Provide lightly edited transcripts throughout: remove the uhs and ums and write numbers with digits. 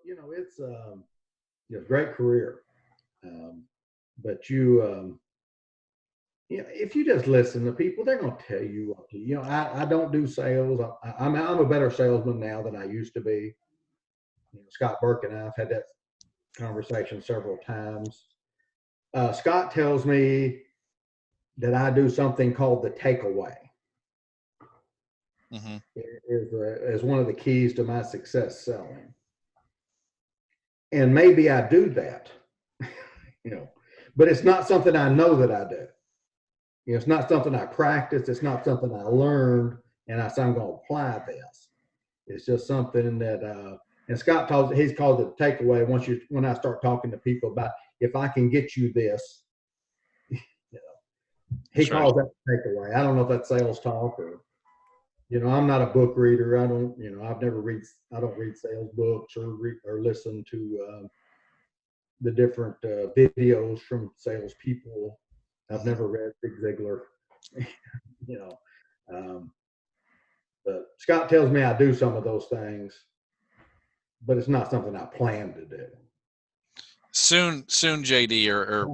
it's great career. Um, but if you just listen to people, they're going to tell you what to. I don't do sales. I'm a better salesman now than I used to be. Scott Burke and I've had that conversation several times. Scott tells me that I do something called the takeaway. Mm-hmm. Is one of the keys to my success selling. And maybe I do that, but it's not something I know that I do. It's not something I practiced. It's not something I learned, and I say I'm going to apply this. It's just something that, and Scott he's called it takeaway. When I start talking to people about if I can get you this, he calls that takeaway. I don't know if that's sales talk or, I'm not a book reader. I don't read sales books or listen to the different videos from salespeople. I've never read Zig Ziglar, but Scott tells me I do some of those things, but it's not something I plan to do. Soon, JD, or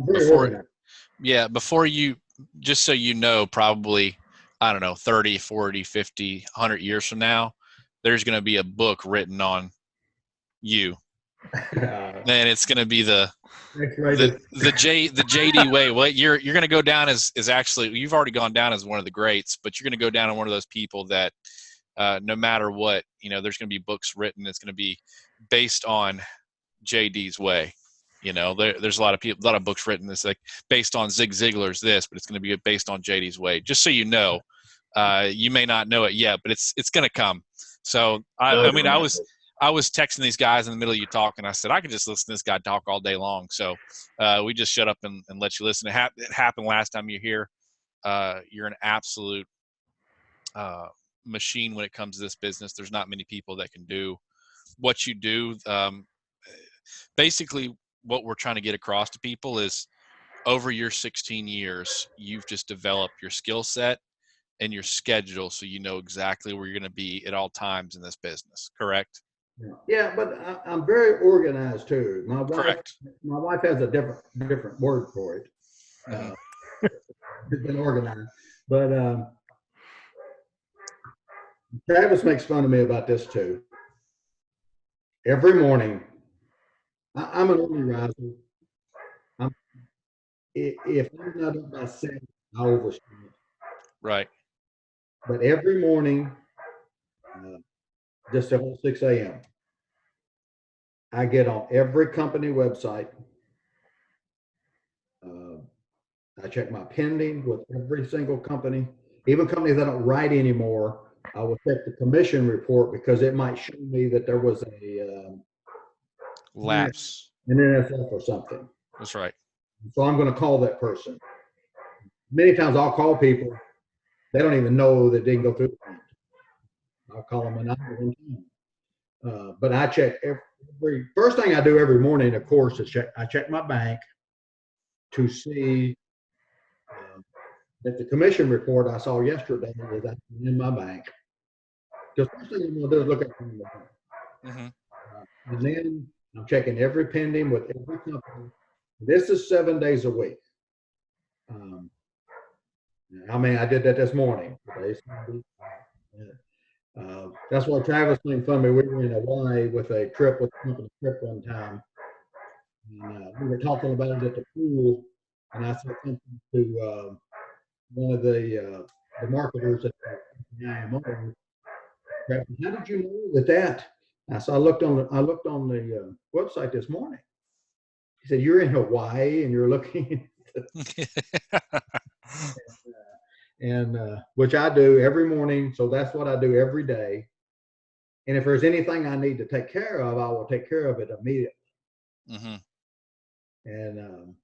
before you, just so you know, probably, I don't know, 30, 40, 50, 100 years from now, there's going to be a book written on you. And it's going to be the JD way. Well, you're going to go down as actually, you've already gone down as one of the greats, but you're going to go down as one of those people that no matter what, there's going to be books written. It's going to be based on JD's way. There's a lot of books written that's like based on Zig Ziglar's this, but it's going to be based on JD's way. Just so you know, you may not know it yet, but it's going to come. So I was texting these guys in the middle of you talking. I said I could just listen to this guy talk all day long. So we just shut up and let you listen. It happened last time you're here. You're an absolute machine when it comes to this business. There's not many people that can do what you do. Basically, what we're trying to get across to people is over your 16 years, you've just developed your skill set and your schedule so you know exactly where you're going to be at all times in this business. Correct? Yeah, but I'm very organized too. Correct. My wife has a different word for it. It's been organized, but Travis makes fun of me about this too. Every morning, I'm an early riser. If I'm not up by 7, I oversleep. Right. But every morning, just at 6 a.m., I get on every company website. I check my pending with every single company, even companies I don't write anymore. I will check the commission report because it might show me that there was a lapse, an NSF or something. That's right. So I'm going to call that person. Many times I'll call people, they don't even know that they didn't go through the plant. I'll call them one time. But I check every first thing I do every morning, of course, is I check my bank to see that the commission report I saw yesterday is actually in my bank. Because first thing I'm going to do is look at the bank. And then I'm checking every pending with every company. This is 7 days a week. I did that this morning. That's why Travis made fun of me. We were in Hawaii with a company trip one time. And, we were talking about it at the pool, and I said something to one of the marketers at the IMO. How did you know that? So I looked on the website this morning. He said, "You're in Hawaii and you're looking." And which I do every morning. So that's what I do every day. And if there's anything I need to take care of, I will take care of it immediately. And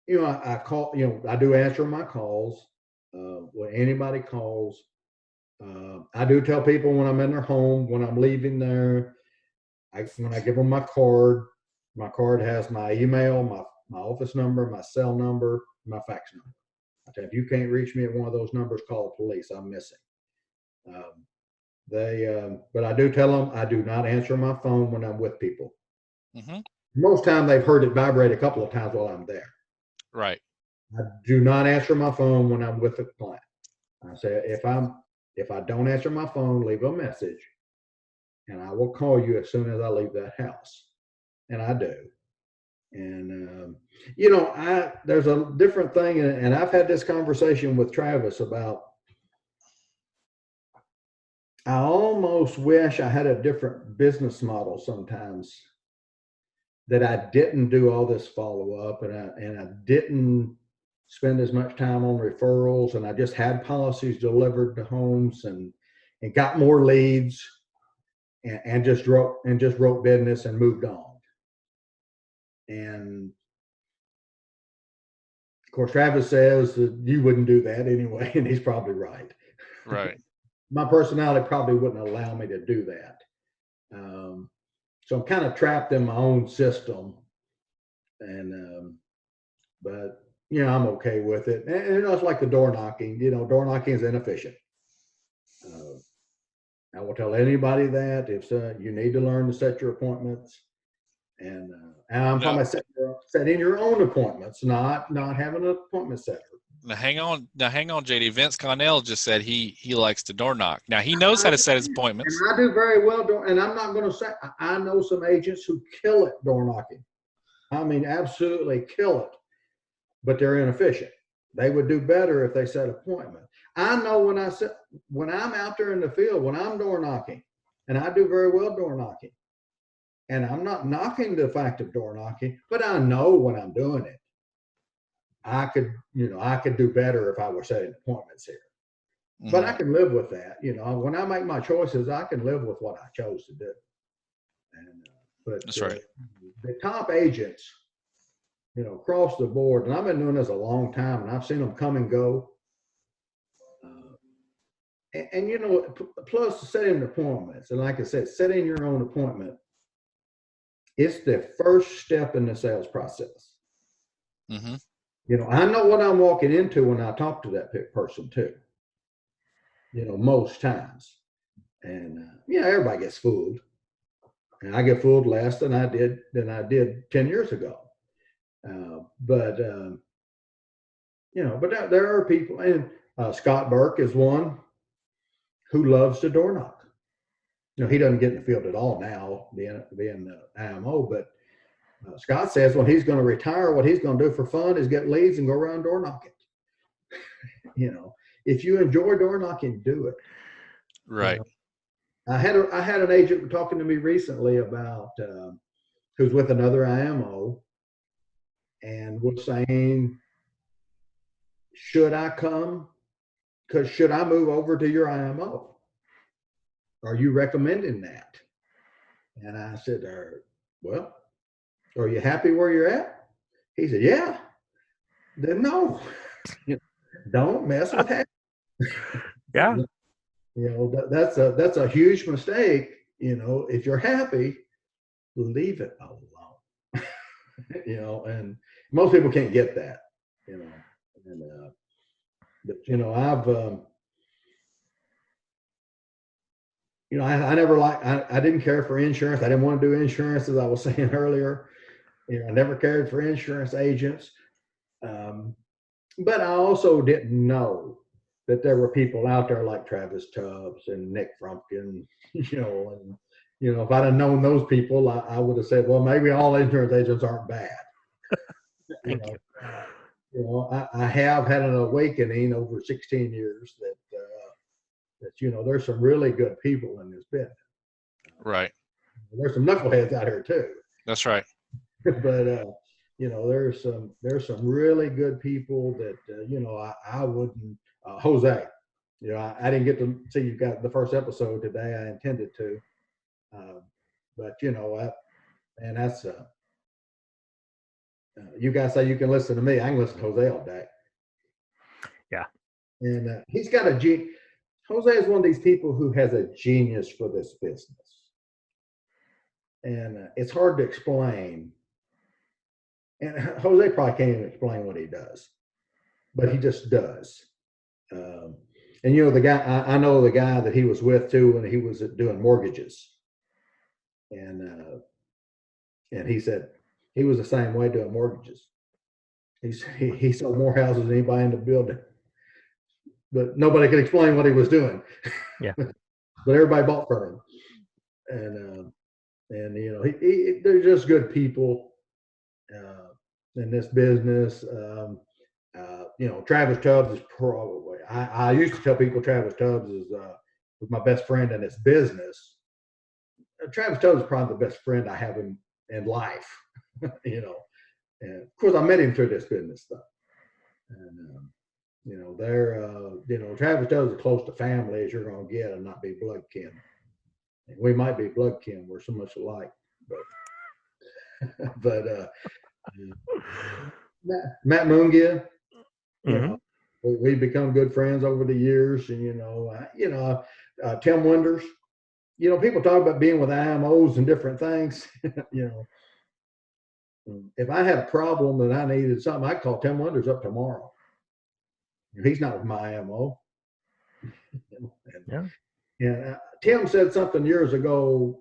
I call. I do answer my calls when anybody calls. I do tell people when I'm in their home, when I'm leaving there. When I give them my card has my email, my office number, my cell number, my fax number. I tell you, if you can't reach me at one of those numbers, call the police. I'm missing. But I do tell them I do not answer my phone when I'm with people. Mm-hmm. Most time they've heard it vibrate a couple of times while I'm there. Right. I do not answer my phone when I'm with a client. I say if I don't answer my phone, leave a message, and I will call you as soon as I leave that house. And I do. And there's a different thing, and I've had this conversation with Travis about. I almost wish I had a different business model sometimes, that I didn't do all this follow up, and I didn't spend as much time on referrals, and I just had policies delivered to homes and got more leads, and just wrote business and moved on. And of course, Travis says that you wouldn't do that anyway, and he's probably right. Right. My personality probably wouldn't allow me to do that. So I'm kind of trapped in my own system, but I'm okay with it. And it's like the door knocking. Door knocking is inefficient. I will tell anybody that if you need to learn to set your appointments, and I'm talking about setting your own appointments, not having an appointment setter. Now hang on, JD. Vince Connell just said he likes to door knock. Now he knows how to set his appointments. And I do very well and I'm not going to say, I know some agents who kill it door knocking. I mean, absolutely kill it, but they're inefficient. They would do better if they set appointments. I know when I'm out there in the field, when I'm door knocking, and I do very well door knocking, and I'm not knocking the fact of door knocking, but I know when I'm doing it, I could do better if I were setting appointments here. Mm-hmm. But I can live with that. When I make my choices, I can live with what I chose to do. But that's right. The top agents, across the board, and I've been doing this a long time, and I've seen them come and go. Plus setting appointments, and like I said, setting your own appointment, it's the first step in the sales process. Mm-hmm. I know what I'm walking into when I talk to that person too. Most times, and everybody gets fooled, and I get fooled less than I did 10 years ago. But there are people, and Scott Burke is one who loves to door knock. He doesn't get in the field at all now, being IMO, but Scott says when he's going to retire, what he's going to do for fun is get leads and go around door knocking. If you enjoy door knocking, do it. Right. I had an agent talking to me recently about who's with another IMO, and was saying, should I come? Because should I move over to your IMO? Are you recommending that? And I said, well, are you happy where you're at? He said, yeah. Then no, don't mess with that. Yeah. That's a huge mistake. If you're happy, leave it alone. And most people can't get that. I didn't care for insurance. I didn't want to do insurance, as I was saying earlier. I never cared for insurance agents. But I also didn't know that there were people out there like Travis Tubbs and Nick Frumpkin, if I'd have known those people, I would have said, well, maybe all insurance agents aren't bad. I have had an awakening over 16 years that there's some really good people in this business. Right. There's some knuckleheads out here too. That's right. But there's some really good people that I wouldn't. Jose, I didn't get to see you got the first episode today. I intended to, but and that's you guys say you can listen to me. I can listen to Jose all day. Yeah, and he's got Jose is one of these people who has a genius for this business, and it's hard to explain. And Jose probably can't even explain what he does, but he just does. And the guy, I know the guy that he was with too when he was doing mortgages, and And he said he was the same way doing mortgages. He sold more houses than anybody in the building, but nobody could explain what he was doing. Yeah. But everybody bought from him, and you know, they're just good people in this business. You know, Travis Tubbs is probably, I used to tell people Travis Tubbs was my best friend in this business. Travis Tubbs is probably the best friend I have in life, you know. And of course, I met him through this business stuff. And, you know, you know, Travis Tubbs is as close to family as you're going to get and not be blood kin. And we might be blood kin. We're so much alike. But Matt Mungia, you know, we've become good friends over the years. And, you know, Tim Winders, you know, people talk about being with IMOs and different things, you know. If I had a problem that I needed something, I'd call Tim Winders up tomorrow. He's not with my IMO. And Tim said something years ago,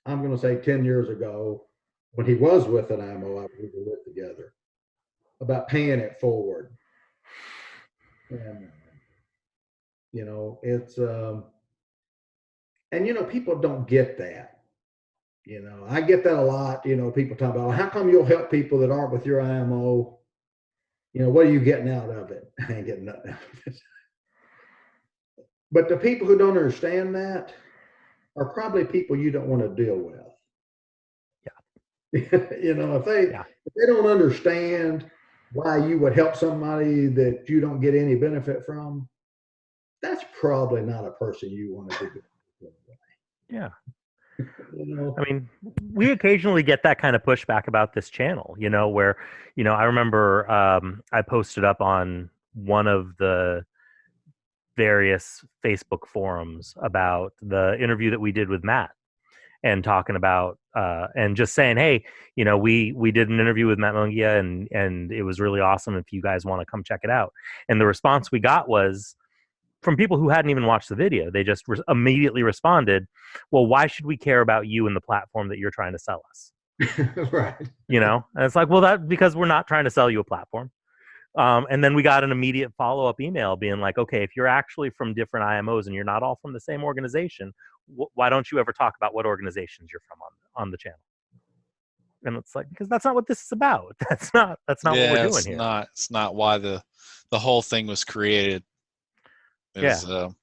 I'm going to say 10 years ago, when he was with an IMO, we were with together, about paying it forward. And, you know, it's, and, you know, people don't get that. You know, I get that a lot. You know, people talk about, well, how come you'll help people that aren't with your IMO? You know, what are you getting out of it? I ain't getting nothing out of it. But the people who don't understand that are probably people you don't want to deal with. Yeah. You know, if they don't understand why you would help somebody that you don't get any benefit from, that's probably not a person you want to do. Yeah. You know? I mean, we occasionally get that kind of pushback about this channel, you know, where, you know, I remember I posted up on one of the various Facebook forums about the interview that we did with Matt and talking about and just saying, hey, you know, we did an interview with Matt Mungia and it was really awesome if you guys want to come check it out. And the response we got was from people who hadn't even watched the video. They just immediately responded, well, why should we care about you and the platform that you're trying to sell us? Right. You know, and it's like, well, because we're not trying to sell you a platform. And then we got an immediate follow-up email being like, okay, if you're actually from different IMOs and you're not all from the same organization, why don't you ever talk about what organizations you're from on the channel? And it's like, because that's not what this is about. That's not what we're doing here. It's not why the whole thing was created. But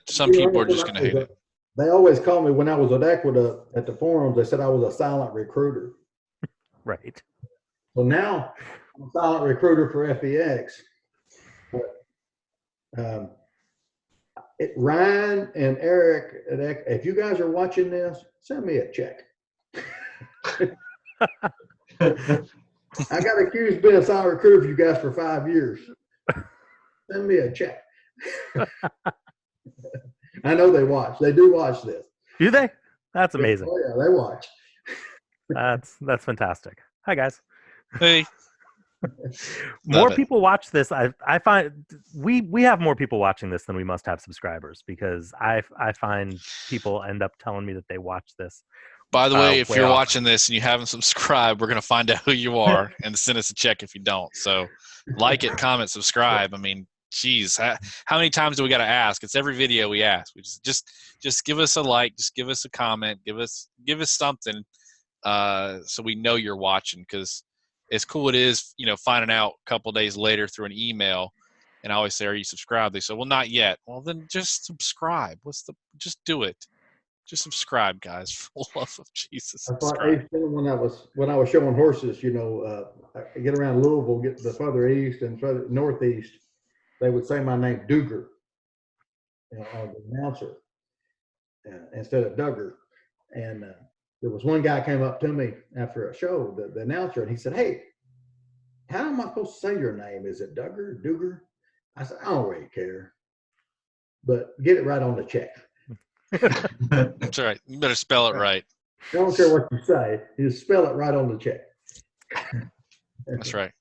some people are just going to hate it. They always call me, when I was at Aqueduct at the forums, they said I was a silent recruiter. Right. Well, now I'm a silent recruiter for FEX. But Ryan and Eric, if you guys are watching this, send me a check. I got accused of being a silent recruiter for you guys for 5 years. Send me a check. I know they watch. They do watch this. Do they? That's amazing. Oh yeah, they watch. That's fantastic. Hi guys. Hey. More people watch this. I find we have more people watching this than we must have subscribers, because I find people end up telling me that they watch this. By the way, if you're watching this and you haven't subscribed, we're going to find out who you are and send us a check if you don't. So like it, comment, subscribe. I mean, geez, how many times do we got to ask? It's every video we ask. We just give us a like, just give us a comment, give us something so we know you're watching, because as cool it is, you know, finding out a couple days later through an email, and I always say, are you subscribed? They say, well, not yet. Well, then just subscribe. Just do it. Just subscribe, guys, for the love of Jesus. Subscribe. When I was showing horses, you know, I get around Louisville, get to the further east and further northeast, they would say my name, Duger, you know, the announcer, instead of Duggar. And there was one guy came up to me after a show, the announcer, and he said, hey, how am I supposed to say your name? Is it Duggar, Duger? I said, I don't really care, but get it right on the check. That's right. You better spell it right. I don't care what you say. You just spell it right on the check. That's right.